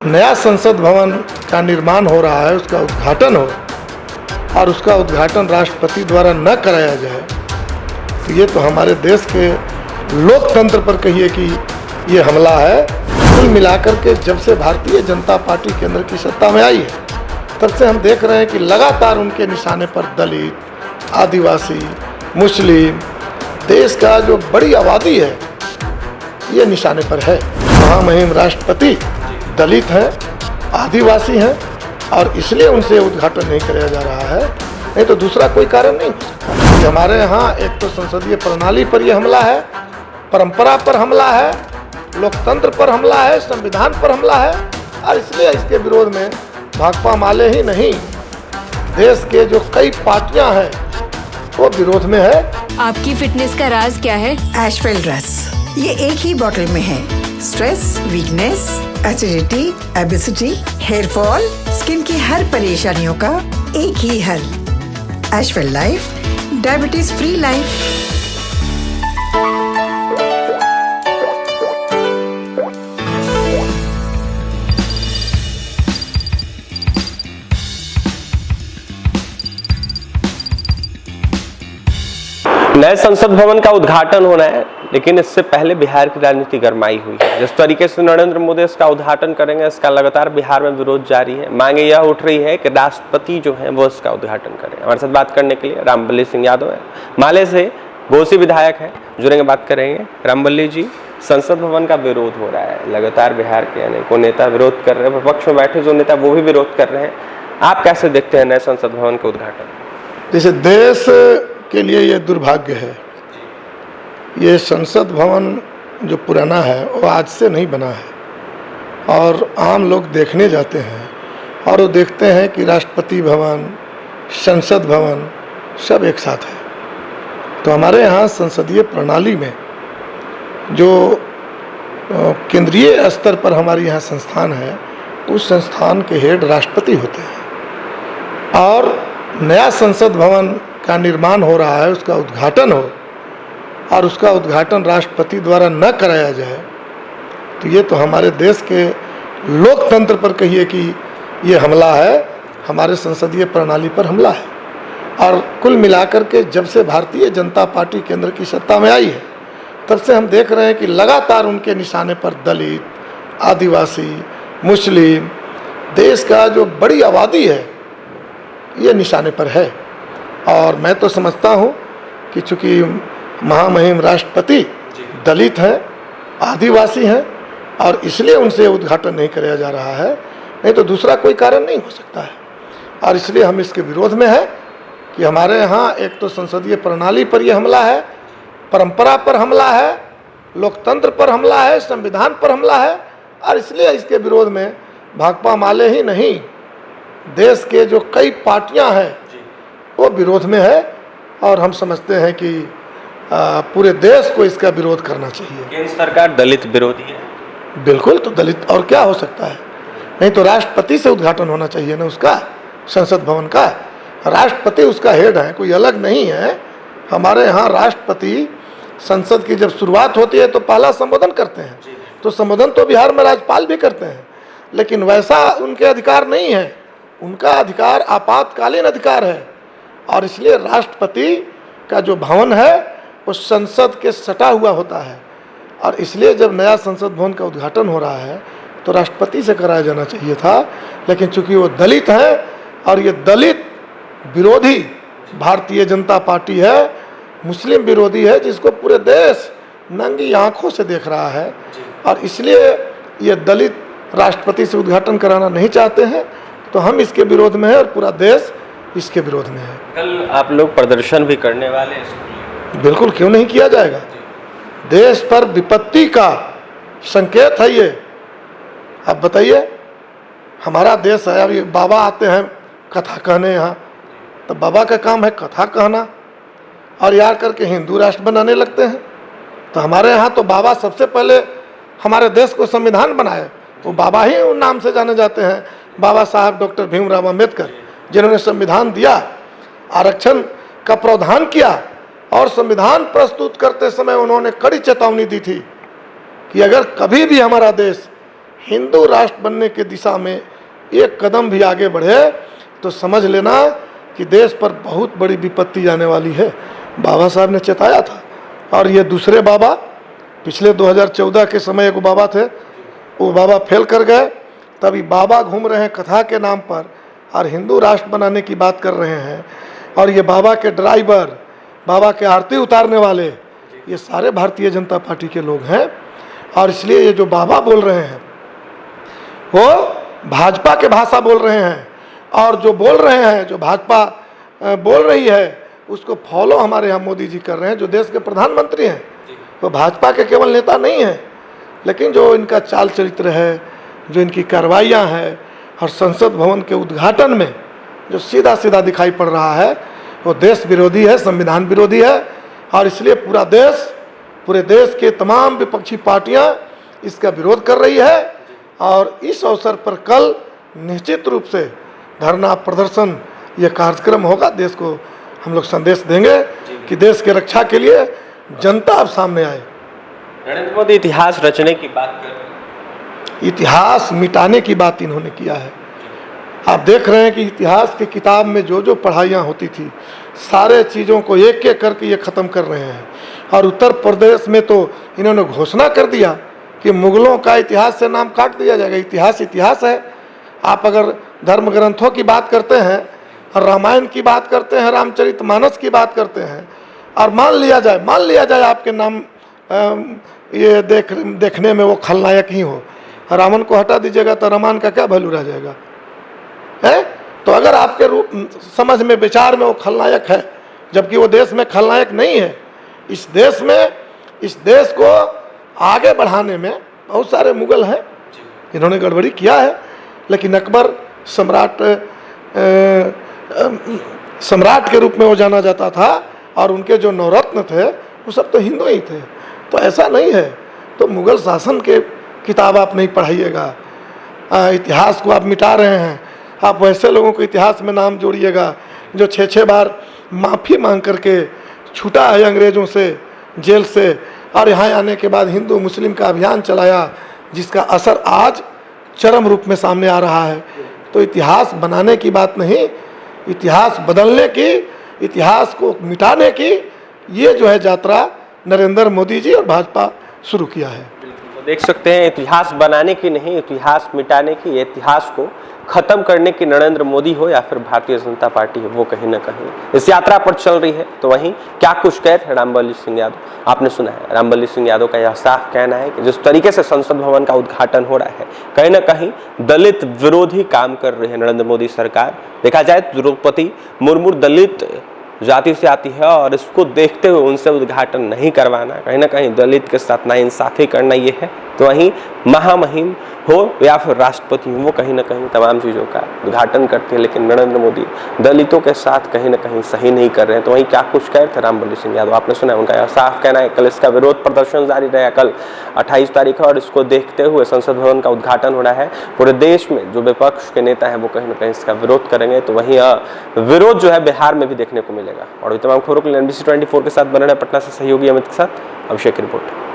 नया संसद भवन का निर्माण हो रहा है, उसका उद्घाटन हो और उसका उद्घाटन राष्ट्रपति द्वारा न कराया जाए तो ये तो हमारे देश के लोकतंत्र पर कहिए कि ये हमला है। कुल मिलाकर के जब से भारतीय जनता पार्टी केंद्र की सत्ता में आई है तब से हम देख रहे हैं कि लगातार उनके निशाने पर दलित, आदिवासी, मुस्लिम, देश का जो बड़ी आबादी है ये निशाने पर है। महामहिम राष्ट्रपति दलित हैं, आदिवासी हैं और इसलिए उनसे उद्घाटन नहीं कराया जा रहा है, नहीं तो दूसरा कोई कारण नहीं हो सकता। हमारे यहाँ एक तो संसदीय प्रणाली पर यह हमला है, परंपरा पर हमला है, लोकतंत्र पर हमला है, संविधान पर हमला है और इसलिए इसके विरोध में भाकपा माले ही नहीं, देश के जो कई पार्टियां हैं वो विरोध में है। आपकी फिटनेस का राज क्या है? एशवेल रस, ये एक ही बोतल में है। Stress, weakness, acidity, obesity, hair fall, skin की हर परेशानियों का एक ही हल। एशवेल लाइफ, डायबिटीज फ्री लाइफ। नए संसद भवन का उद्घाटन होना है, लेकिन इससे पहले बिहार की राजनीति गरमाई हुई है। जिस तरीके से नरेंद्र मोदी इसका उद्घाटन करेंगे, इसका लगातार बिहार में विरोध जारी है। मांगे यह उठ रही है कि राष्ट्रपति जो है वो इसका उद्घाटन करें। हमारे साथ बात करने के लिए रामबल्ली सिंह यादव है, माले से घोसी विधायक है, जुड़ेंगे, बात करेंगे। रामबल्ली जी, संसद भवन का विरोध हो रहा है, लगातार बिहार के अनेकों नेता विरोध कर रहे हैं, विपक्ष में बैठे जो नेता वो भी विरोध कर रहे हैं। आप कैसे देखते हैं नए संसद भवन का उद्घाटन? जैसे देश के लिए ये दुर्भाग्य है, ये संसद भवन जो पुराना है वो आज से नहीं बना है और आम लोग देखने जाते हैं और वो देखते हैं कि राष्ट्रपति भवन, संसद भवन सब एक साथ है। तो हमारे यहाँ संसदीय प्रणाली में जो केंद्रीय स्तर पर हमारे यहाँ संस्थान है, उस संस्थान के हेड राष्ट्रपति होते हैं और नया संसद भवन का निर्माण हो रहा है, उसका उद्घाटन हो और उसका उद्घाटन राष्ट्रपति द्वारा न कराया जाए तो ये तो हमारे देश के लोकतंत्र पर कहिए कि ये हमला है, हमारे संसदीय प्रणाली पर हमला है। और कुल मिलाकर के जब से भारतीय जनता पार्टी केंद्र की सत्ता में आई है तब से हम देख रहे हैं कि लगातार उनके निशाने पर दलित, आदिवासी, मुस्लिम, देश का जो बड़ी आबादी है ये निशाने पर है। और मैं तो समझता हूँ कि चूँकि महामहिम राष्ट्रपति दलित हैं, आदिवासी हैं और इसलिए उनसे उद्घाटन नहीं कराया जा रहा है, नहीं तो दूसरा कोई कारण नहीं हो सकता है। और इसलिए हम इसके विरोध में है कि हमारे यहाँ एक तो संसदीय प्रणाली पर यह हमला है, परंपरा पर हमला है, लोकतंत्र पर हमला है, संविधान पर हमला है और इसलिए इसके विरोध में भाकपा माले ही नहीं, देश के जो कई पार्टियां हैं वो विरोध में है और हम समझते हैं कि पूरे देश को इसका विरोध करना चाहिए। केंद्र सरकार दलित विरोधी है। बिल्कुल, तो दलित और क्या हो सकता है, नहीं तो राष्ट्रपति से उद्घाटन होना चाहिए ना उसका, संसद भवन का। राष्ट्रपति उसका हेड है, कोई अलग नहीं है। हमारे यहाँ राष्ट्रपति संसद की जब शुरुआत होती है तो पहला संबोधन करते हैं, तो संबोधन तो बिहार में राज्यपाल भी करते हैं, लेकिन वैसा उनके अधिकार नहीं है। उनका अधिकार आपातकालीन अधिकार है और इसलिए राष्ट्रपति का जो भवन है वो संसद के सटा हुआ होता है और इसलिए जब नया संसद भवन का उद्घाटन हो रहा है तो राष्ट्रपति से कराया जाना चाहिए था। लेकिन चूंकि वो दलित हैं और ये दलित विरोधी भारतीय जनता पार्टी है, मुस्लिम विरोधी है, जिसको पूरे देश नंगी आंखों से देख रहा है और इसलिए ये दलित राष्ट्रपति से उद्घाटन कराना नहीं चाहते हैं, तो हम इसके विरोध में हैं और पूरा देश इसके विरोध में है। कल आप लोग प्रदर्शन भी करने वाले हैं? बिल्कुल, क्यों नहीं किया जाएगा। देश पर विपत्ति का संकेत है ये। अब बताइए, हमारा देश है, अभी बाबा आते हैं कथा कहने यहाँ, तो बाबा का काम है कथा कहना और यार करके हिंदू राष्ट्र बनाने लगते हैं। तो हमारे यहाँ तो बाबा सबसे पहले हमारे देश को संविधान बनाए, वो बाबा ही उन नाम से जाने जाते हैं, बाबा साहब डॉक्टर भीमराव अम्बेडकर, जिन्होंने संविधान दिया, आरक्षण का प्रावधान किया और संविधान प्रस्तुत करते समय उन्होंने कड़ी चेतावनी दी थी कि अगर कभी भी हमारा देश हिंदू राष्ट्र बनने की दिशा में एक कदम भी आगे बढ़े तो समझ लेना कि देश पर बहुत बड़ी विपत्ति आने वाली है। बाबा साहब ने चेताया था। और ये दूसरे बाबा, पिछले 2014 के समय एक बाबा थे, वो बाबा फेल कर गए। तभी बाबा घूम रहे हैं कथा के नाम पर और हिंदू राष्ट्र बनाने की बात कर रहे हैं। और ये बाबा के ड्राइवर, बाबा के आरती उतारने वाले, ये सारे भारतीय जनता पार्टी के लोग हैं। और इसलिए ये जो बाबा बोल रहे हैं वो भाजपा के भाषा बोल रहे हैं। और जो बोल रहे हैं, जो भाजपा बोल रही है, उसको फॉलो हमारे यहाँ मोदी जी कर रहे हैं, जो देश के प्रधानमंत्री हैं। वो भाजपा के केवल नेता नहीं हैं, लेकिन जो इनका चाल चरित्र है, जो इनकी कार्रवाइयाँ हैं, और संसद भवन के उद्घाटन में जो सीधा सीधा दिखाई पड़ रहा है, वो देश विरोधी है, संविधान विरोधी है। और इसलिए पूरे देश के तमाम विपक्षी पार्टियां इसका विरोध कर रही है। और इस अवसर पर कल निश्चित रूप से धरना प्रदर्शन ये कार्यक्रम होगा। देश को हम लोग संदेश देंगे कि देश के रक्षा के लिए जनता अब सामने आए। नरेंद्र मोदी इतिहास रचने की बात कर रहे हैं, इतिहास मिटाने की बात इन्होंने किया है। आप देख रहे हैं कि इतिहास की किताब में जो जो पढ़ाइयाँ होती थी, सारे चीज़ों को एक एक करके ये ख़त्म कर रहे हैं। और उत्तर प्रदेश में तो इन्होंने घोषणा कर दिया कि मुगलों का इतिहास से नाम काट दिया जाएगा। इतिहास इतिहास है। आप अगर धर्म ग्रंथों की बात करते हैं और रामायण की बात करते हैं, रामचरितमानस की बात करते हैं, और मान लिया जाए आपके नाम ये देखने में वो खलनायक ही हो, रावण को हटा दीजिएगा तो रामायण का क्या वैल्यू रह जाएगा है? तो अगर आपके रूप समझ में, विचार में वो खलनायक है, जबकि वो देश में खलनायक नहीं है। इस देश को आगे बढ़ाने में बहुत सारे मुगल हैं, इन्होंने गड़बड़ी किया है। लेकिन अकबर सम्राट के रूप में वो जाना जाता था, और उनके जो नवरत्न थे वो सब तो हिंदू ही थे। तो ऐसा नहीं है। तो मुगल शासन के किताब आप नहीं पढ़ाइएगा, इतिहास को आप मिटा रहे हैं। आप वैसे लोगों को इतिहास में नाम जोड़िएगा जो 6 बार माफ़ी मांग करके छूटा है अंग्रेज़ों से, जेल से, और यहाँ आने के बाद हिंदू मुस्लिम का अभियान चलाया, जिसका असर आज चरम रूप में सामने आ रहा है। तो इतिहास बनाने की बात नहीं, इतिहास बदलने की, इतिहास को मिटाने की ये जो है यात्रा नरेंद्र मोदी जी और भाजपा शुरू किया है। तो देख सकते हैं, इतिहास बनाने की नहीं, इतिहास मिटाने की, इतिहास को खत्म करने की नरेंद्र मोदी हो या फिर भारतीय जनता पार्टी हो, वो कहीं ना कहीं इस यात्रा पर चल रही है। तो वहीं क्या कुछ कह थे रामबली सिंह यादव, आपने सुना है। रामबली सिंह यादव का यह साफ कहना है कि जिस तरीके से संसद भवन का उद्घाटन हो रहा है, कहीं ना कहीं दलित विरोधी काम कर रही है नरेंद्र मोदी सरकार। देखा जाए तो द्रौपदी मुर्मू दलित जाति से आती है, और इसको देखते हुए उनसे उद्घाटन नहीं करवाना, कहीं ना कहीं दलित के साथ नाइंसाफी करना ये है। तो वहीं महामहिम हो या फिर राष्ट्रपति हो, वो कहीं ना कहीं तमाम चीज़ों का उद्घाटन करते हैं, लेकिन नरेंद्र मोदी दलितों के साथ कहीं ना कहीं सही नहीं कर रहे हैं। तो वहीं क्या कुछ कह थे रामबली सिंह यादव, आपने सुना है। उनका यह साफ कहना है, कल इसका विरोध प्रदर्शन जारी रहेगा, कल 28 तारीख है, और इसको देखते हुए संसद भवन का उद्घाटन हो रहा है। पूरे देश में जो विपक्ष के नेता हैं वो कहीं ना कहीं इसका विरोध करेंगे। तो वहीं विरोध जो है बिहार में भी देखने को मिलेगा। और तमाम खबरों के लिए NBC 24 के साथ बने रहे, पटना से सहयोगी अमित के साथ अभिषेक की रिपोर्ट।